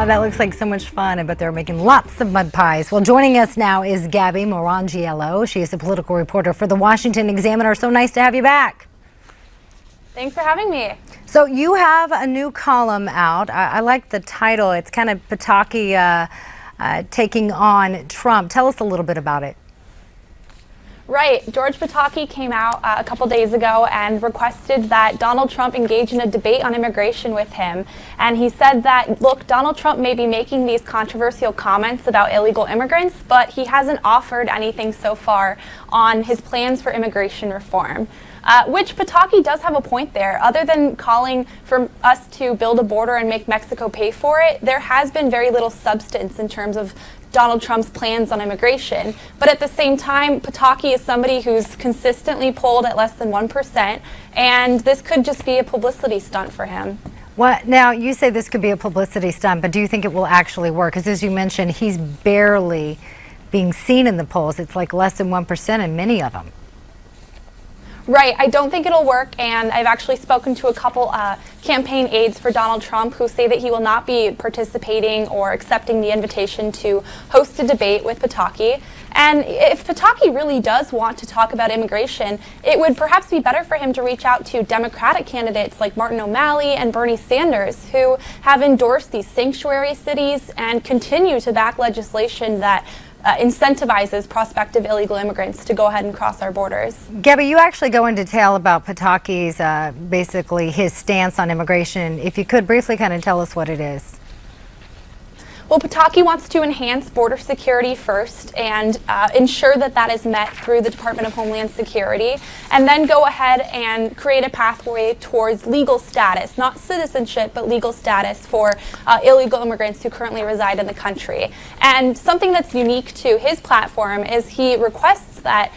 Oh, that looks like so much fun. I bet they're making lots of mud pies. Well, joining us now is Gabby Morrongiello. She is a political reporter for the Washington Examiner. So nice to have you back. Thanks for having me. So you have a new column out. I like the title. It's kind of Pataki taking on Trump. Tell us a little bit about it. Right. George Pataki came out a couple days ago and requested that Donald Trump engage in a debate on immigration with him. And he said that, look, Donald Trump may be making these controversial comments about illegal immigrants, but he hasn't offered anything so far on his plans for immigration reform. Which Pataki does have a point there. Other than calling for us to build a border and make Mexico pay for it, there has been very little substance in terms of Donald Trump's plans on immigration. But at the same time, Pataki is somebody who's consistently polled at less than 1%, and this could just be a publicity stunt for him. Well, now, you say this could be a publicity stunt, but do you think it will actually work? Because as you mentioned, he's barely being seen in the polls. It's like less than 1% in many of them. Right. I don't think it'll work, and I've actually spoken to a couple campaign aides for Donald Trump who say that he will not be participating or accepting the invitation to host a debate with Pataki. And if Pataki really does want to talk about immigration, it would perhaps be better for him to reach out to Democratic candidates like Martin O'Malley and Bernie Sanders, who have endorsed these sanctuary cities and continue to back legislation that incentivizes prospective illegal immigrants to go ahead and cross our borders. Gabby, you actually go into detail about Pataki's, basically his stance on immigration. If you could briefly kind of tell us what it is. Well, Pataki wants to enhance border security first and ensure that that is met through the Department of Homeland Security, and then go ahead and create a pathway towards legal status, not citizenship, but legal status for illegal immigrants who currently reside in the country. And something that's unique to his platform is he requests that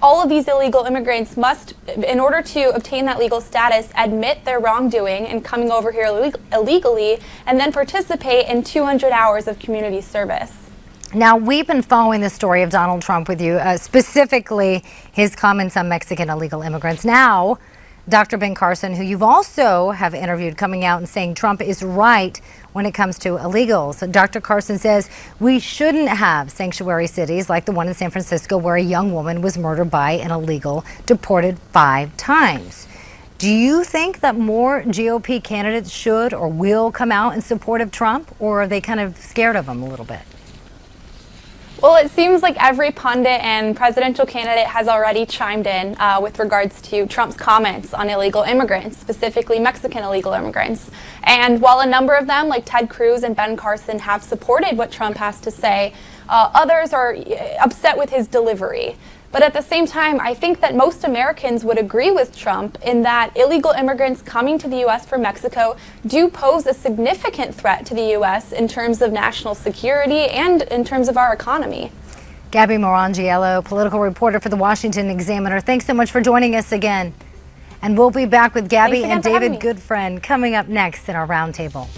all of these illegal immigrants must, in order to obtain that legal status, admit their wrongdoing and coming over here illegally, and then participate in 200 hours of community service. Now, we've been following the story of Donald Trump with you, specifically his comments on Mexican illegal immigrants. Now, Dr. Ben Carson, who you've also have interviewed, coming out and saying Trump is right when it comes to illegals. Dr. Carson says we shouldn't have sanctuary cities like the one in San Francisco where a young woman was murdered by an illegal, deported 5 times. Do you think that more GOP candidates should or will come out in support of Trump, or are they kind of scared of him a little bit? Well, it seems like every pundit and presidential candidate has already chimed in with regards to Trump's comments on illegal immigrants, specifically Mexican illegal immigrants. And while a number of them, like Ted Cruz and Ben Carson, have supported what Trump has to say, others are upset with his delivery. But at the same time, I think that most Americans would agree with Trump in that illegal immigrants coming to the U.S. from Mexico do pose a significant threat to the U.S. in terms of national security and in terms of our economy. Gabby Morrongiello, political reporter for the Washington Examiner. Thanks so much for joining us again. And we'll be back with Gabby and David Goodfriend coming up next in our roundtable.